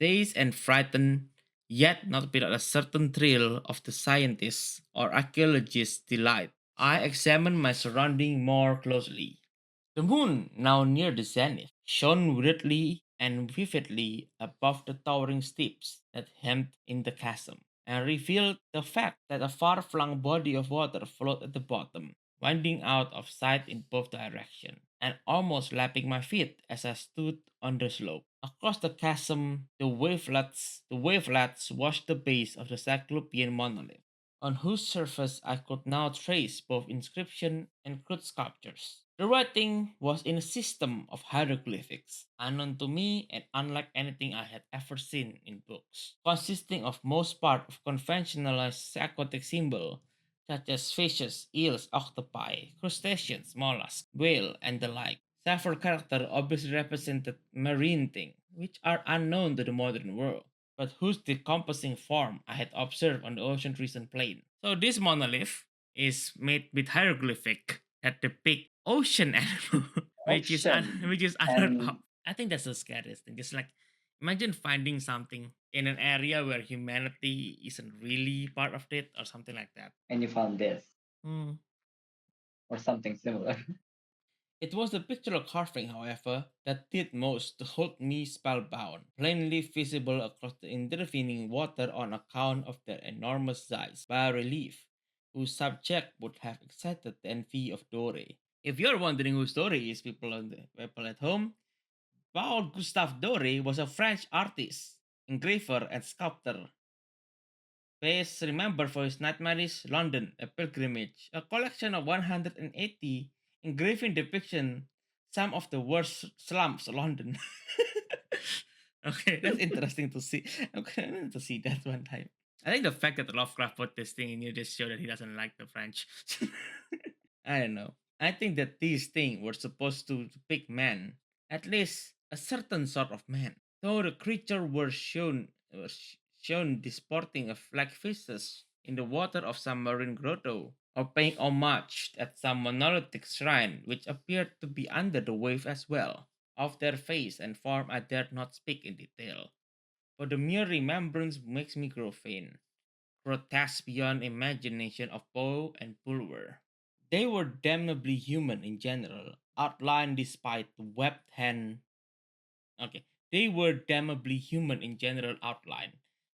Dazed and frightened, yet not without a certain thrill of the scientist's or archaeologist's delight, I examined my surroundings more closely. The moon, now near the zenith, shone weirdly and vividly above the towering steeps that hemmed in the chasm, and revealed the fact that a far flung body of water flowed at the bottom, winding out of sight in both directions, and almost lapping my feet as I stood on the slope. Across the chasm, the wavelets washed the base of the Cyclopean monolith, on whose surface I could now trace both inscription and crude sculptures. The writing was in a system of hieroglyphics, unknown to me and unlike anything I had ever seen in books, consisting of most part of conventionalized aquatic symbol such as fishes, eels, octopi, crustaceans, mollusks, whale, and the like. Several characters obviously represented marine things, which are unknown to the modern world, but whose decomposing form I had observed on the ocean recent plain. So this monolith is made with hieroglyphic that depict ocean animal, Ocean. which is unheard of. And I think that's the scariest thing. Just like imagine finding something in an area where humanity isn't really part of it or something like that. and you found this Hmm. or something similar. It was the pictorial carving, however, that did most to hold me spellbound, plainly visible across the intervening water on account of their enormous size, bas-relief, whose subject would have excited the envy of Dore. If you're wondering who Dore is, people at home, Paul Gustave Dore was a French artist, engraver, and sculptor, best remembered for his Nightmares London, a pilgrimage, a collection of 180 engraving depiction some of the worst slums of London. Okay, that's interesting to see. I'm going to see that one time. I think the fact that Lovecraft put this thing in you just show that he doesn't like the French. I don't know. I think that these things were supposed to depict man, at least a certain sort of man. Though the creature were shown disporting a flag fishes in the water of some marine grotto, or paying homage at some monolithic shrine which appeared to be under the wave as well. Of their face and form I dared not speak in detail, for the mere remembrance makes me grow faint, grotesque beyond imagination of Poe and Pulver. They were damnably human in general, outlined despite the webbed hand. Okay, they were damnably human in general outline,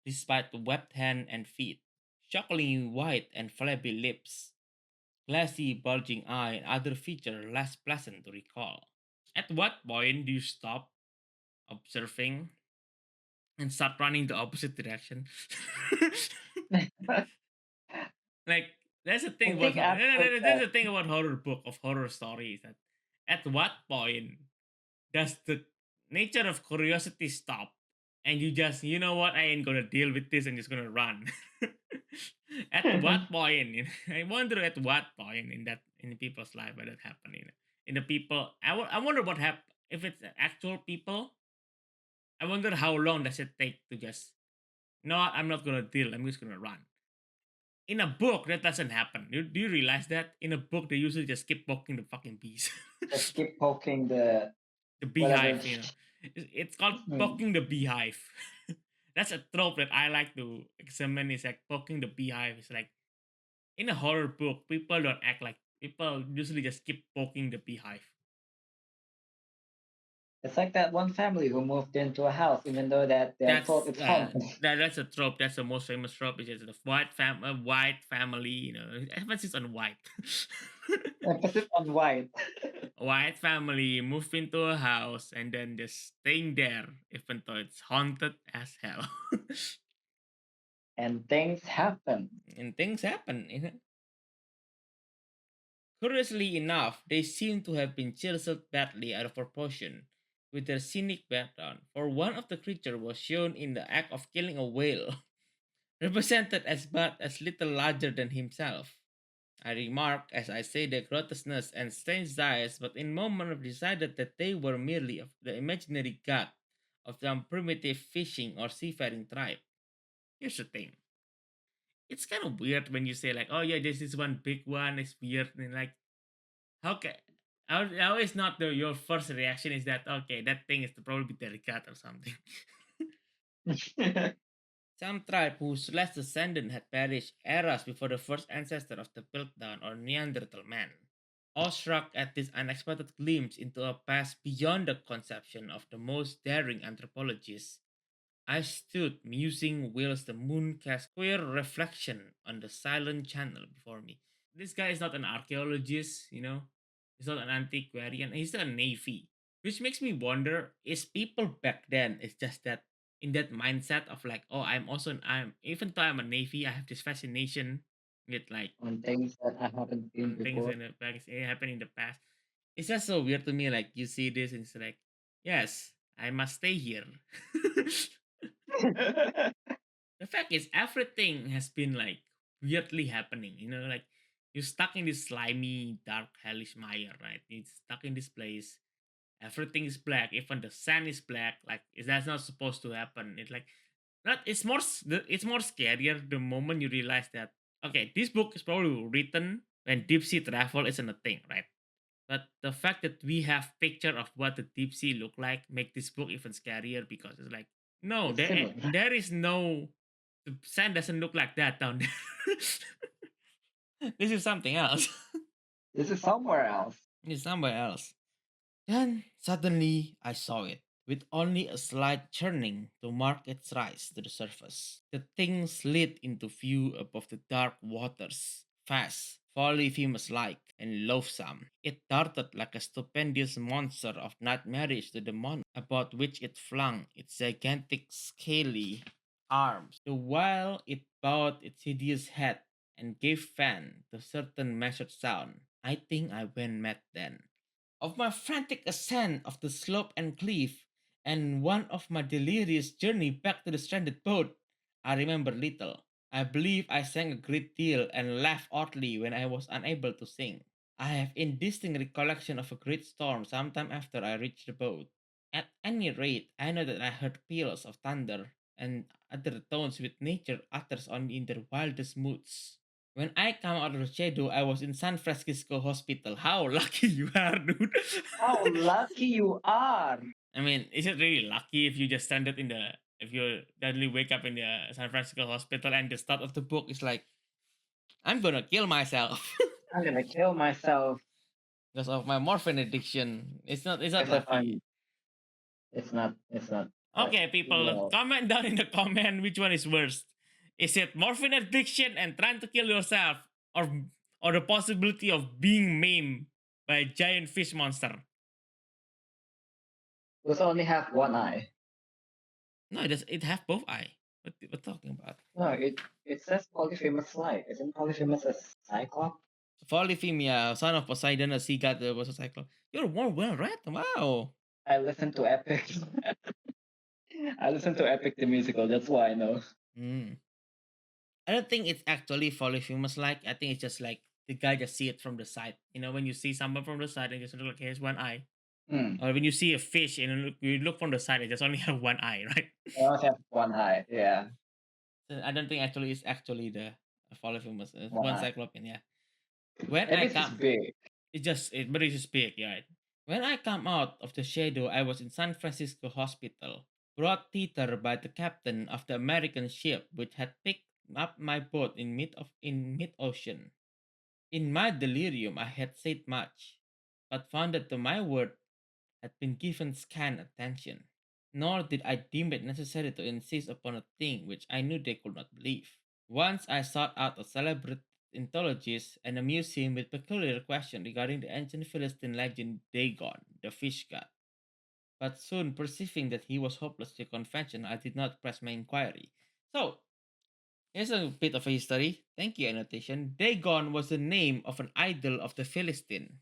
despite the webbed hand and feet, shockingly white and flabby lips, glassy bulging eye, and other features less pleasant to recall. At what point do you stop observing and start running the opposite direction? I Like that's the thing about think after that's that, the thing about horror book of horror stories that at what point does the nature of curiosity stop and you just you know what I ain't gonna deal with this and just gonna run. At what point I wonder at what point in that in people's life where that happening in the people I wonder what hap if it's actual people. I wonder how long does it take to just no I'm not gonna deal, I'm just gonna run. In a book, that doesn't happen. Do you realize that? In a book, they usually just keep poking the fucking bees. just keep poking the The whatever. beehive. It's called Hmm. poking the beehive. That's a trope that I like to examine. Is like poking the beehive. It's like in a horror book, people don't act like people usually just keep poking the beehive. It's like that one family who moved into a house even though that they are told That's it's haunted. that's a trope. That's the most famous trope. Is just the white family. You know, emphasis on white. Emphasis on white. White family move into a house and then just staying there even though it's haunted as hell. And things happen. And things happen. Curiously enough, they seem to have been chiseled badly out of proportion with their scenic background, for one of the creatures was shown in the act of killing a whale, represented as but as little larger than himself. I remarked as I say their grotesqueness and strange size, but in moment of decided that they were merely of the imaginary god of some primitive fishing or seafaring tribe. Here's the thing. It's kind of weird when you say like, oh yeah, this is one big one, it's weird, and like how can how is not your first reaction is that okay, that thing is probably their god or something. Some tribe whose last descendant had perished eras before the first ancestor of the Piltdown or Neanderthal man. Awestruck at this unexpected glimpse into a past beyond the conception of the most daring anthropologists, I stood musing whilst the moon cast queer reflection on the silent channel before me. This guy is not an archaeologist, you know. He's not an antiquarian. He's a navy, which makes me wonder: is people back then? It's just that in that mindset of like, oh, I'm even though I'm a navy, I have this fascination with like On things that I haven't seen things before. in the past, it happened in the past. It's just so weird to me. Like you see this and it's like, yes, I must stay here. The fact is everything has been like weirdly happening, you know, like you're stuck in this slimy dark hellish mire, right? It's stuck in this place, everything is black, even the sand is black, like that's not supposed to happen. It's like not it's more it's more scarier the moment you realize that okay, this book is probably written when deep sea travel isn't a thing, right? But the fact that we have picture of what the deep sea look like make this book even scarier because it's like no, It's similar. there is no the sand doesn't look like that down there. This is something else. This is somewhere else. It's somewhere else. Then suddenly I saw it, with only a slight churning to mark its rise to the surface. The thing slid into view above the dark waters, fast, Polyphemus like, and loathsome. It darted like a stupendous monster of nightmarish to the monarch, about which it flung its gigantic scaly arms, the while it bowed its hideous head and gave vent to certain measured sound. I think I went mad then of my frantic ascent of the slope and cliff, and one of my delirious journey back to the stranded boat. I remember little. I believe I sang a great deal and laughed oddly when I was unable to sing. I have indistinct recollection of a great storm sometime after I reached the boat. At any rate, I know that I heard peals of thunder and other tones which nature utters only in their wildest moods. When I come out of the shadow, I was in San Francisco Hospital. How lucky you are, dude. How lucky you are. I mean, is it really lucky if you just stand up in the if you suddenly wake up in the San Francisco Hospital and the start of the book is like, I'm gonna kill myself I'm gonna kill myself because of my morphine addiction. It's not because lucky. it's not Okay, people, well. comment down in the comment which one is worst. Is it morphine addiction and trying to kill yourself, or the possibility of being maimed by a giant fish monster? Those only have one eye. No, it have both eye. What we're talking about? No, it says Polyphemus Light. Isn't Polyphemus a cyclops? Polyphemia, son of Poseidon, a sea god, was a cyclone. You're more well read. Wow. I listen to Epic. I listen to Epic the musical. That's why I know. Mm. I don't think it's actually Polyphemus like. I think it's just like the guy just see it from the side. You know, when you see someone from the side and just look like here's one eye. Hmm. Or when you see a fish and you look from the side, it just only have one eye, right? I also have one eye. Yeah, So I don't think actually it's actually the Polyphemus. It's one one eye. cyclopean, yeah. When At I least it's come, big. but it's just big, yeah. Right? When I come out of the shadow, I was in San Francisco Hospital, brought thither by the captain of the American ship which had picked up my boat in mid ocean. In my delirium, I had said much, but found that to my word had been given scant attention. Nor did I deem it necessary to insist upon a thing which I knew they could not believe. Once I sought out a celebrated entomologist and amused him with peculiar questions regarding the ancient Philistine legend Dagon, the fish god. But soon perceiving that he was hopelessly conventional, I did not press my inquiry. So, here's a bit of a history. Thank you, annotation. Dagon was the name of an idol of the Philistine,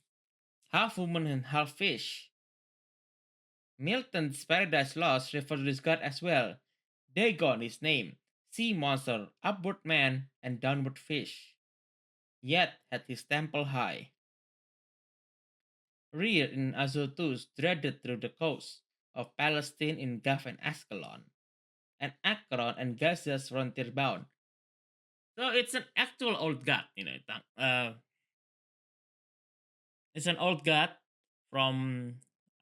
half woman and half fish. Milton's Paradise Lost refer to this god as well. Dagon is name, sea monster, upward man, and downward fish. Yet had his temple high, reared in Azotus, dreaded through the coast of Palestine in Gath and Ascalon, and Akron and Gaza's frontier bound. So it's an actual old god, you know. It's an old god from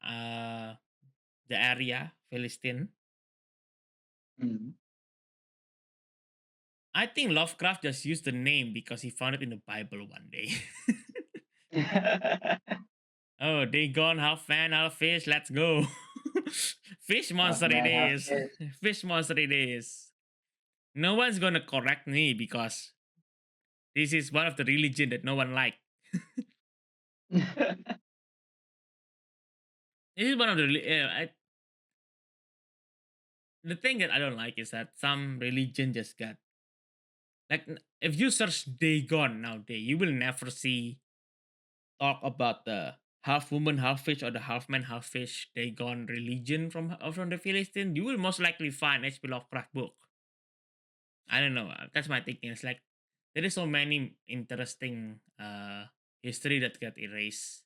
uh, the area, Philistine. Mm. I think Lovecraft just used the name because he found it in the Bible one day. Oh, Dagon, half man, half fish, let's go. Fish Half monster it man, half is. fish. Fish monster it is. No one's gonna correct me because this is one of the religion that no one like. This is one of the the thing that I don't like is that some religion just got like if you search Dagon nowadays, you will never see talk about the half woman, half fish, or the half man, half fish Dagon religion from the Philistines. You will most likely find H.P. Lovecraft book. I don't know. That's my thinking. It's like there is so many interesting history that got erased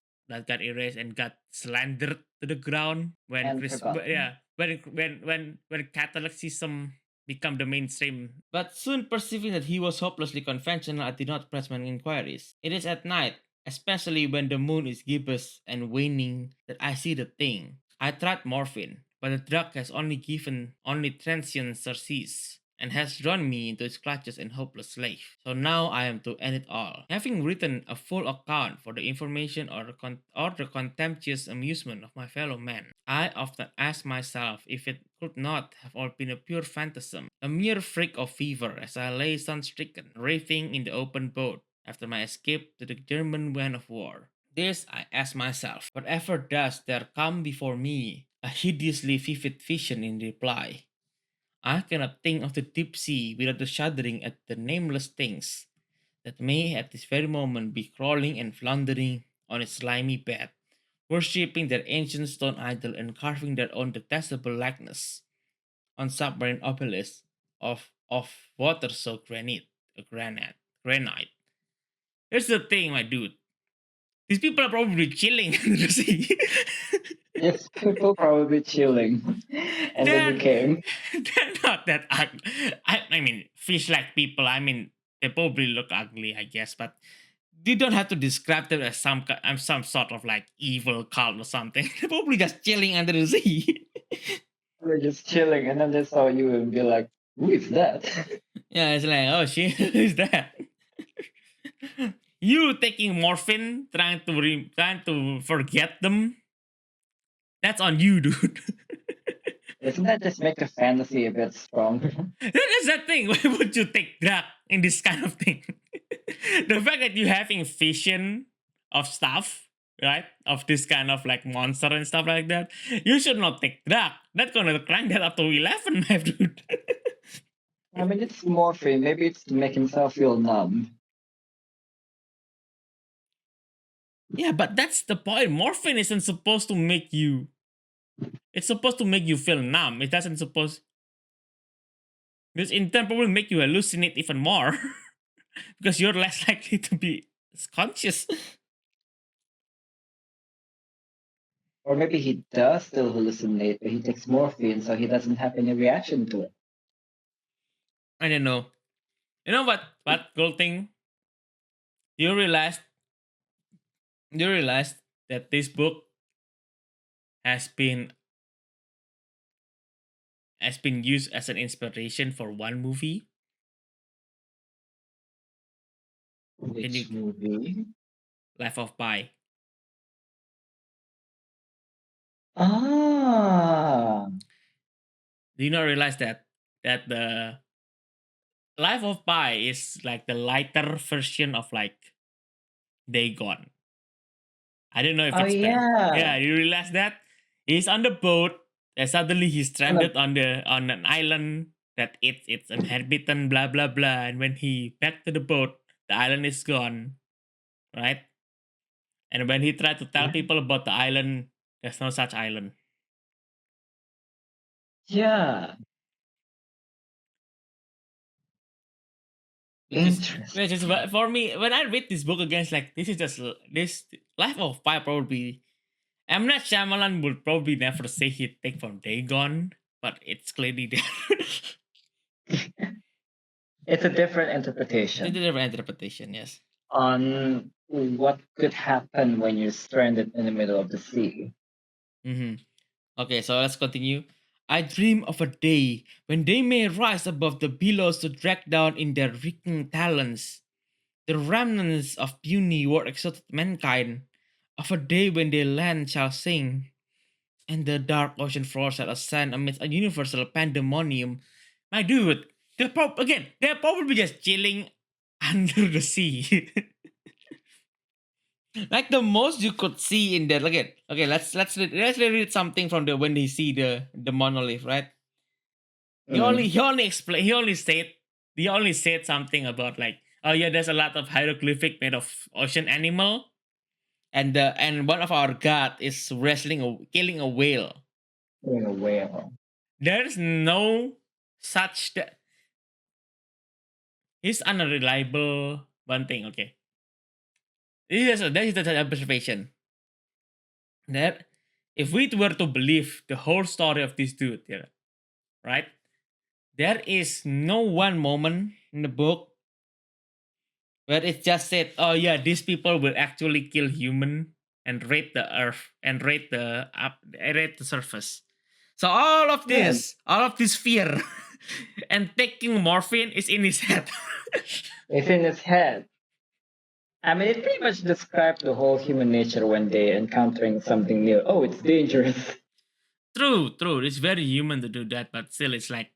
and got slandered to the ground when And forgotten. yeah, when Catholicism become the mainstream. But soon perceiving that he was hopelessly conventional, I did not press my inquiries. It is at night, especially when the moon is gibbous and waning, that I see the thing. I tried morphine, but the drug has only given only transient surcease and has drawn me into its clutches and hopeless slave. So now I am to end it all. Having written a full account for the information or the contemptuous amusement of my fellow men, I often ask myself if it could not have all been a pure phantasm, a mere freak of fever as I lay sun-stricken, raving in the open boat after my escape to the German man of war. This I ask myself. Whatever does there come before me, a hideously vivid vision in reply. I cannot think of the deep sea without the shuddering at the nameless things that may at this very moment be crawling and floundering on its slimy bed, worshipping their ancient stone idol and carving their own detestable likeness on submarine obelisks of water soaked granite. Here's the thing, my dude. These people are probably chilling in the sea. Yes, people probably chilling and they they're became. they're not that ugly. I mean, fish like people. I mean, they probably look ugly, I guess, but you don't have to describe them as some sort of like evil cult or something. They're probably just chilling under the sea. We're just chilling and then they saw you and be like, who is that? Yeah, it's like, oh shit, who's that? You taking morphine, trying to forget them. That's on you, dude. Doesn't that just make the fantasy a bit stronger? That is the thing. Why would you take drug in this kind of thing? The fact that you having vision of stuff, right? Of this kind of like monster and stuff like that, you should not take drug. That's gonna crank that up to 11, my dude. I mean, it's morphine. Maybe it's to make himself feel numb. Yeah, but that's the point. Morphine isn't supposed to make you. It's supposed to make you feel numb. It doesn't supposed. This in turn probably make you hallucinate even more because you're less likely to be conscious. Or maybe he does still hallucinate, but he takes morphine, so he doesn't have any reaction to it. I don't know. You know what? What gold thing? You realize you realize that this book has been used as an inspiration for one movie. Can you Which movie? Life of Pi? Ah, Do you not realize that the Life of Pi is like the lighter version of like Dagon? I don't know if oh it's the yeah. yeah. You realize that he's on the boat and suddenly he's On a, stranded on an island that it's inhabitant blah blah blah. And when he back to the boat, the island is gone, right? And when he tried to tell yeah. people about the island, there's no such island. Yeah. Which is Interesting. for me when I read this book again, it's like this is just this Life of Pi probably. I'm not Shyamalan would probably never say he'd take from Dagon, but it's clearly there. It's a different It's a interpretation different interpretation, yes. on what could happen when you're stranded in the middle of the sea. Hmm. Okay, so let's continue. I dream of a day when they may rise above the billows to drag down in their reeking talons the remnants of puny war exalted mankind, of a day when their land shall sing, and the dark ocean floor shall ascend amidst a universal pandemonium. My dude, they're probably just chilling under the sea. Like the most you could see in there. Again, okay, let's read something from the when they see the monolith, right? Mm. He only said something about like, oh yeah, there's a lot of hieroglyphic made of ocean animal, and one of our god is killing a whale. In a whale. There's no such he's unreliable one thing. Okay, this is the observation that if we were to believe the whole story of this dude, yeah, right? There is no one moment in the book where it just said, "Oh yeah, these people will actually kill human and raid the earth and raid the surface." So Yeah, all of this fear, and taking morphine is in his head. it's in his head. I mean, it pretty much describes the whole human nature when they encountering something new. Oh, it's dangerous. True, true. It's very human to do that, but still, it's like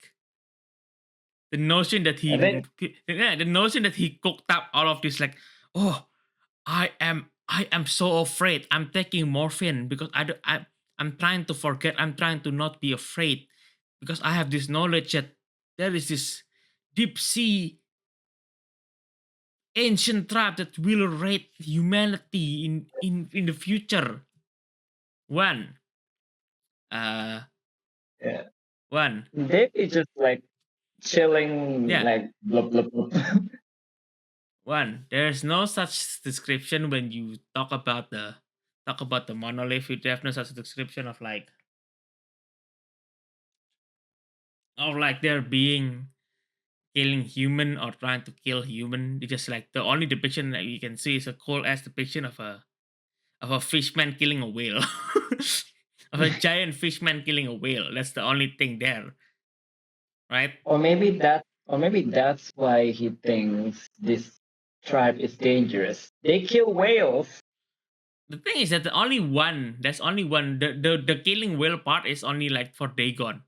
the notion that And then, yeah, the notion that he cooked up all of this, like, oh, I am so afraid. I'm taking morphine because I'm trying to forget. I'm trying to not be afraid because I have this knowledge that there is this deep sea ancient tribe that will raid humanity in the future. One, uh, yeah, one, they be just like chilling, yeah, like blah blah blah. one. There's no such description when you talk about the monolith. You have no such description of like there being killing human or trying to kill human. It's just like the only depiction that you can see is a cold ass depiction of a fishman killing a whale. Of a giant fishman killing a whale. That's the only thing there, right? Or maybe that's why he thinks this tribe is dangerous. They kill whales. The thing is that there's only one the killing whale part is only like for Dagon.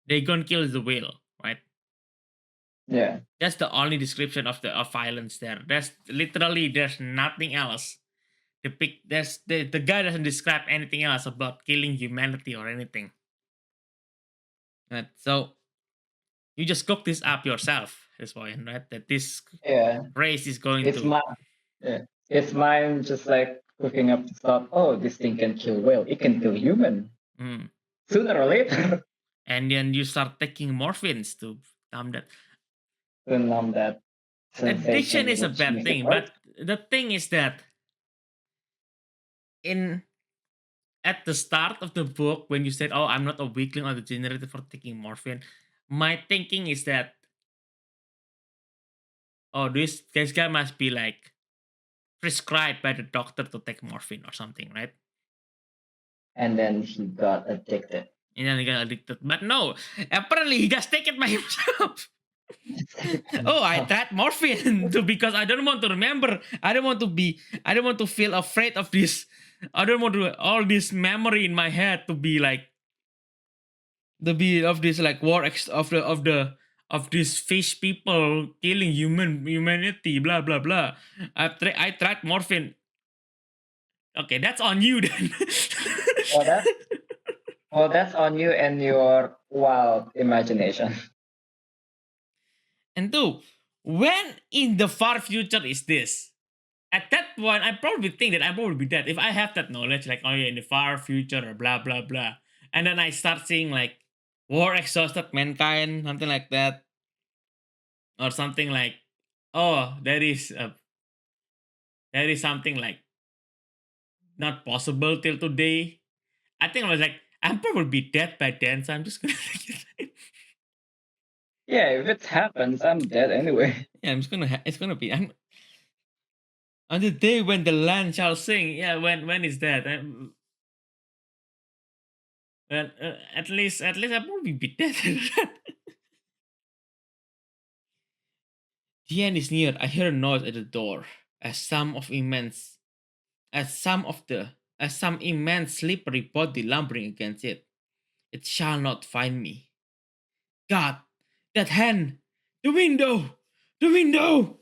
Dagon kills the whale, right? Yeah, That's the only description of the of violence there. There's nothing else. The guy doesn't describe anything else about killing humanity or anything. Right? So you just cook this up yourself, this point, right? That this yeah. race is going It's to my yeah. It's mine just like cooking up the thought, oh, this thing can kill whale. It can kill human. mm. Sooner or later. And then you start taking morphines to that. To numb that Addiction sensation is a which bad makes it thing, worse. but the thing is that in at the start of the book when you said, "Oh, I'm not a weakling or degenerate for taking morphine," my thinking is that, oh, this guy must be like prescribed by the doctor to take morphine or something, right? And then he got addicted. And then he got addicted. But no, apparently he just take it by himself. Oh, I tried morphine to because I don't want to remember. I don't want to feel afraid of this. I don't want to all this memory in my head to be like the be of this like of these fish people killing humanity, blah blah blah. I tried morphine. Okay, that's on you then. Well, that's on you and your wild imagination. And two, when in the far future is this? At that point, I probably think that I probably be dead if I have that knowledge, like oh yeah, in the far future or blah blah blah, and then I start seeing like war exhausted mankind, something like that, or something like oh there is something like not possible till today. I think I was like I'm probably be dead by then, so I'm just gonna Yeah, if it happens, I'm dead anyway. yeah, I'm just gonna it's gonna be on the day when the land shall sing. Yeah, when is that? Well, at least I'll probably be dead. The end is near. I hear a noise at the door. As some of immense, as some of the, as some immense slippery body lumbering against it. It shall not find me. God, that hand, the window, the window.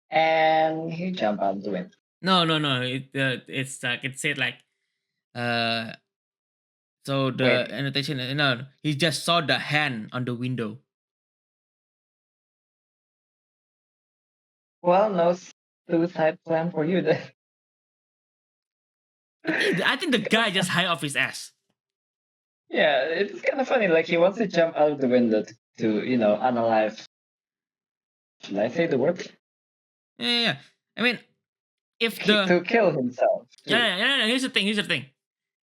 And he jumped out the window. No. It's like it said like uh. So the Wait, annotation, no, he just saw the hand on the window. well, no suicide plan for you then. I think the guy just high off his ass. Yeah, it's kind of funny. Like he wants to jump out of the window to unalive. Should I say the word? Yeah. I mean, if the To kill himself too. yeah. Here's the thing. Here's the thing.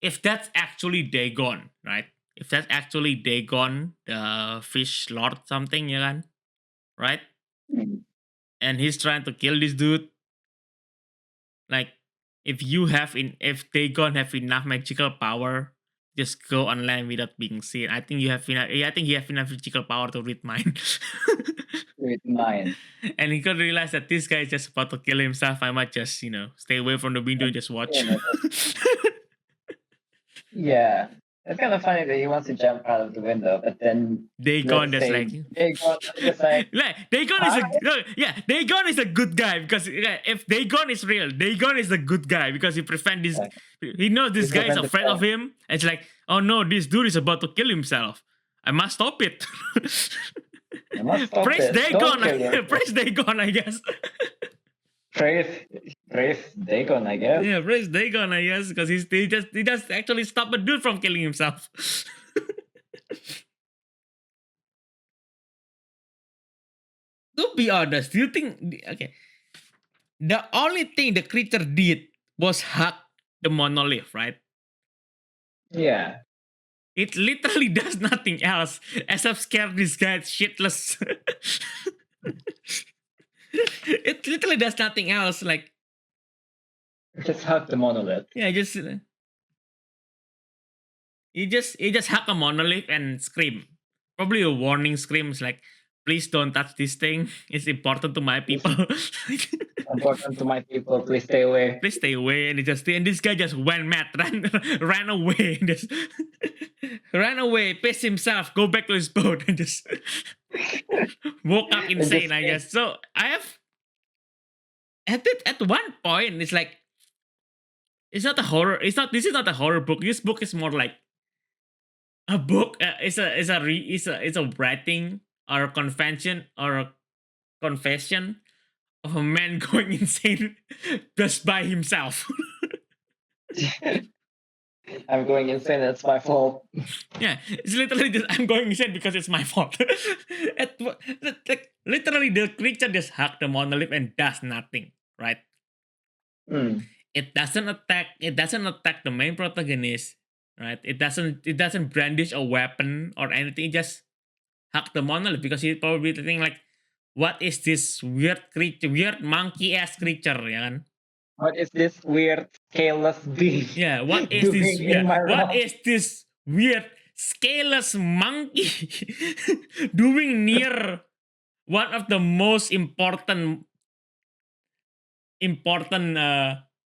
If that's actually Dagon, right? If that's actually Dagon, the fish lord something, ya kan? Right? Hmm. And he's trying to kill this dude. Like, if Dagon have enough magical power, just go online without being seen. I think you have enough. I think you have enough magical power to read mind. With mine. And he could realize that this guy is just about to kill himself. I might just, stay away from the window and And, just watch. you know, yeah. It's kind of funny that he wants to jump out of the window, but then Dagon let's just say like Dagon just like, Dagon is hi. a no, yeah, Dagon is a good guy because if Dagon is real, Dagon is a good guy because he prevent this. Like, He knows he this guy is prevented afraid of that. him. It's like, oh no, this dude is about to kill himself. I must stop it. You must stop Praise this. Don't Dagon, kill yourself. praise Dagon, I guess. Praise, praise Dagon, I guess. Yeah, praise Dagon, I guess, because he just actually stop a dude from killing himself. To be honest, do you think okay? The only thing the creature did was hack the monolith, right? Yeah. It literally does nothing else except scare this guy shitless. It literally does nothing else. Like, Just hug the monolith. yeah, just he just hack a monolith and scream. Probably a warning scream is like, please don't touch this thing. It's important to my This people. is important to my people. Please stay away. Please stay away. And this guy just went mad, ran away, and just ran away, pissed himself, go back to his boat, and just woke up And insane, just I guess. So I have at one point, it's like it's not a horror. It's not. This is not a horror book. This book is more like a book. It's a writing or a convention or a confession of a man going insane just by himself. I'm going insane. That's my fault. Yeah, it's literally just I'm going insane because it's my fault. Like literally, the creature just hacked the monolith and does nothing. Right? Hmm. It doesn't attack. It doesn't attack the main protagonist. Right? It doesn't. It doesn't brandish a weapon or anything. It just hack the monolith because he's probably thinking like, what is this weird creature, weird monkey ass creature, ya kan? What is this weird scaleless being Yeah, what is this? doing in Yeah, my what realm? is this weird scaleless monkey doing near one of the most important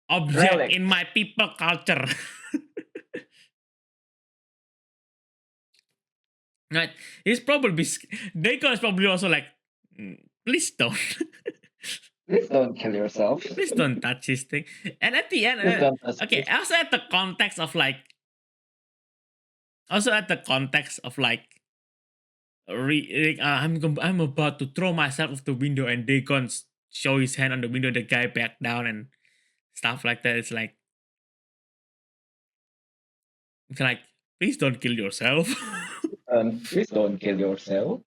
object Relic. in my people culture? Right? He's probably Dagon is probably also like, please don't. Please don't kill yourself. Please don't touch this thing. And at the end, Please don't touch okay, this. also at the context of like, also at the context of like, I'm about to throw myself off the window, and Dagon show his hand on the window, the guy back down and stuff like that. It's like, please don't kill yourself. Please don't kill yourself.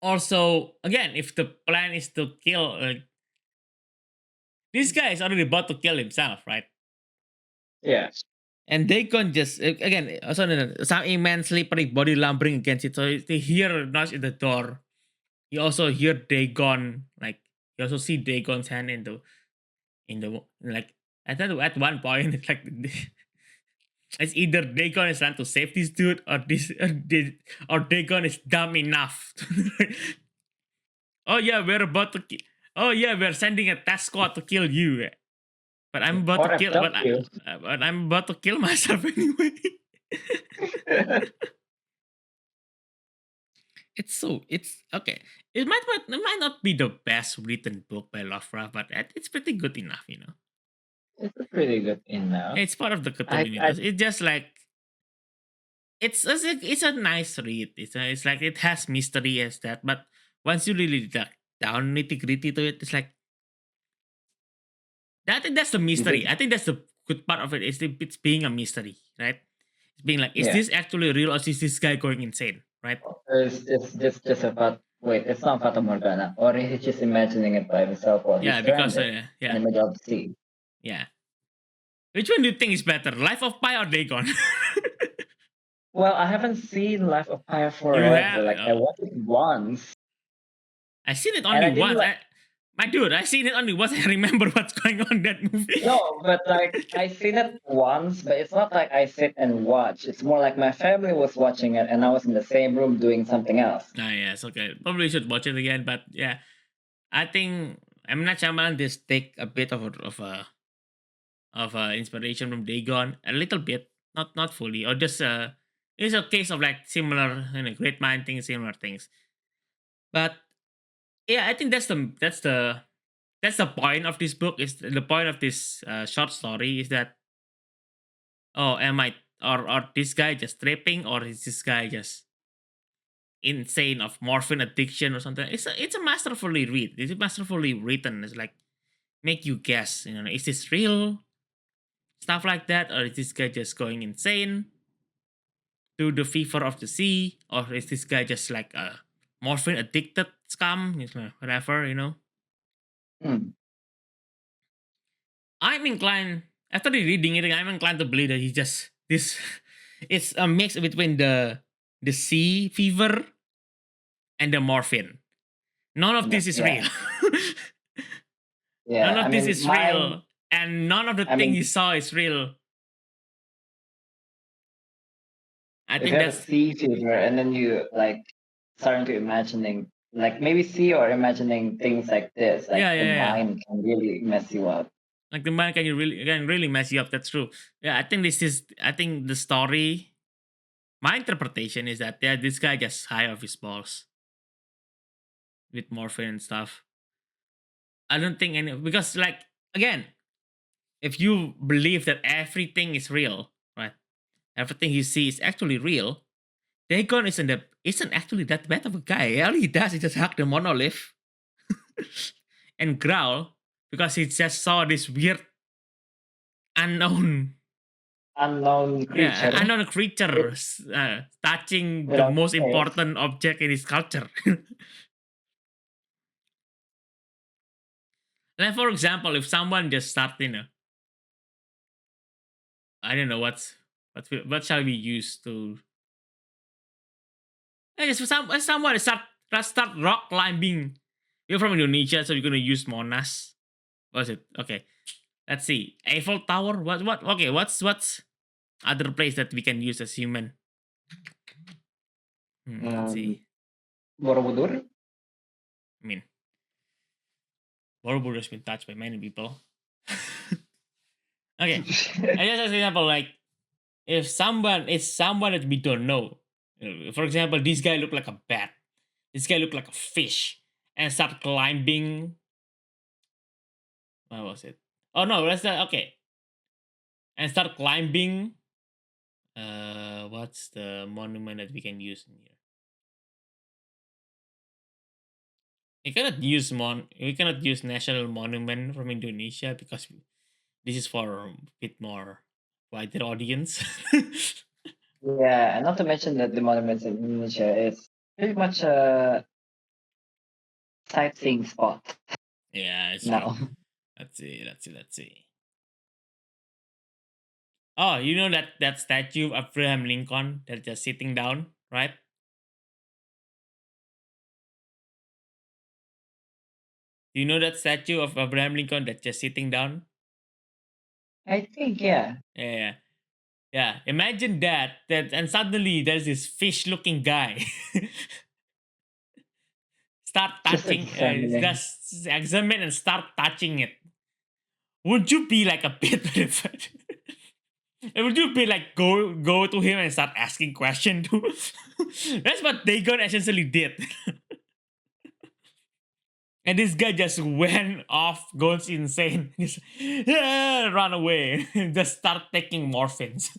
Also, again, if the plan is to kill, this guy is already about to kill himself, right? Yeah. And Dagon just again also some immense slippery body lumbering against it. So they hear a noise in the door. You also hear Dagon, like you also see Dagon's hand in the like I thought at one point it's like it's either Dagon is trying to save this dude or or Dagon is dumb enough. Oh yeah, we're about to. Oh yeah, we're sending a task squad to kill you. But I'm about to Or kill. abduct you. But I'm about to kill myself anyway. It's so. It's okay. It might not be the best written book by Lovecraft, but it's pretty good enough. It's pretty good enough. It's part of the Cthulhu I universe. It's just like it's a nice read. It's like it has mystery as that, but once you really down nitty gritty to it, it's like I think that's the you just mystery. I think that's the good part of it. It's being a mystery, right? It's being like, is yeah. this actually real or is this guy going insane, right? It's just a wait, it's not Fata Morgana. Or is he just imagining it by himself while he's Yeah, because stranded in yeah, the middle of the sea? yeah. Which one do you think is better, Life of Pi or Dagon? Well, I haven't seen Life of Pi You forever. have. Like I watched it once I seen it and only I didn't once. like My dude, I seen it only once. I remember what's going on in that movie. no, but like I seen it once, but it's not like I sit and watch. It's more like my family was watching it and I was in the same room doing something else. Ah, yes, okay. Probably should watch it again, but yeah, I think M Night Shyamalan just take a bit of inspiration from Dagon, a little bit, not fully, or just it's a case of like similar, great mind things, similar things. But yeah, I think that's the point of this book. Is the point of this short story is that oh, am I or this guy just tripping or is this guy just insane of morphine addiction or something? It's a masterfully read. It's masterfully written. It's like make you guess. Is this real? Stuff like that, or is this guy just going insane to the fever of the sea, or is this guy just like a morphine addicted scum? Whatever. Hmm. I'm inclined after reading it. I'm inclined to believe that he just this. It's a mix between the sea fever and the morphine. None of Yeah, this is real. yeah, None yeah. I of this mean, is real, and none of the I thing mean, you saw is real. I if you think have a that's sea fever and then you like starting to imagining like maybe see or imagining things like this, like yeah, the yeah, yeah. mind can really mess you up. Like the mind can really mess you up. That's true. Yeah, I think the story. My interpretation is that yeah, this guy just high off his balls with morphine and stuff. I don't think any because like again, if you believe that everything is real, right? Everything you see is actually real. Dagon isn't actually that bad of a guy. All he does is just hug the monolith and growl because he just saw this weird unknown Unknown yeah creature unknown creature with touching the without most face. important object in his culture. Like for example, if someone just start, I don't know what shall we use to I guess if someone start rock climbing. You're from Indonesia, so you're gonna use Monas. What's it? Okay, let's see. Eiffel Tower. What? Okay, what's other place that we can use as human? Let's Um, see. Borobudur. I mean, Borobudur has been touched by many people. Okay, I just as an example, like if someone is someone that we don't know. For example, this guy look like a bat. This guy look like a fish, and start climbing. What was it? Oh no, that's the okay. And start climbing. What's the monument that we can use in here? We cannot use national monument from Indonesia because this is for a bit more wider audience. Yeah, and not to mention that the monuments in Indonesia is pretty much a sightseeing spot Yeah, it's true. now. Let's see. Oh, you know that statue of Abraham Lincoln that's just sitting down, right? Do you know that statue of Abraham Lincoln that's just sitting down? I think, yeah. Yeah, yeah. Imagine that, and suddenly there's this fish-looking guy start Just touching, examining. just examine and start touching it. Would you be like a bit of it? Would you be like go to him and start asking question too? That's what Dagon essentially did. And this guy just went off, goes insane. Just run away. Just start taking morphines.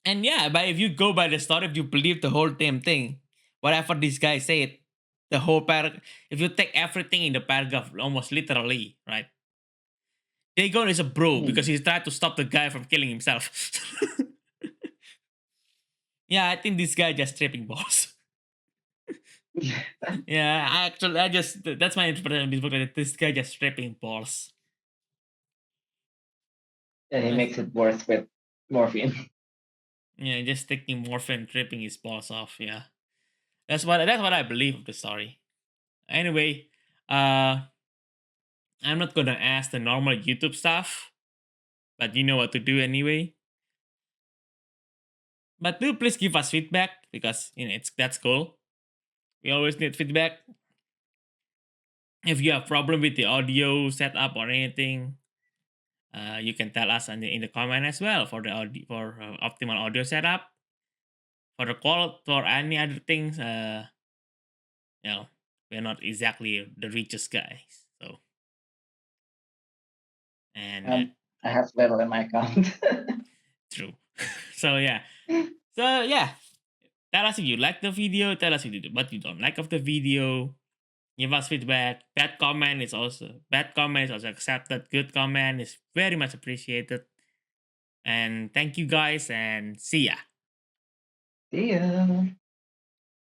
And yeah, but if you go by the story, if you believe the whole damn thing, whatever this guy said, the whole paragraph, if you take everything in the paragraph almost literally, right? Dagon is a bro because Hmm. he's trying to stop the guy from killing himself. Yeah, I think this guy just tripping balls. Yeah, I just that's my interpretation of this book. That this guy just tripping balls. And he That's, makes it worse with morphine. yeah, just taking morphine, tripping his balls off. Yeah, that's what I believe of the story. Anyway, uh, I'm not gonna ask the normal YouTube stuff, but you know what to do anyway. But do please give us feedback because it's that's cool. We always need feedback. If you have problem with the audio setup or anything, you can tell us in the comment as well for the audio, for optimal audio setup. For the call for any other things, you know, we're not exactly the richest guys. So and I have little in my account. true. So yeah. So yeah. Tell us if you like the video. Tell us if you what you don't like of the video. Give us feedback. Bad comment is also accepted. Good comment is very much appreciated. And thank you guys and see ya. See ya.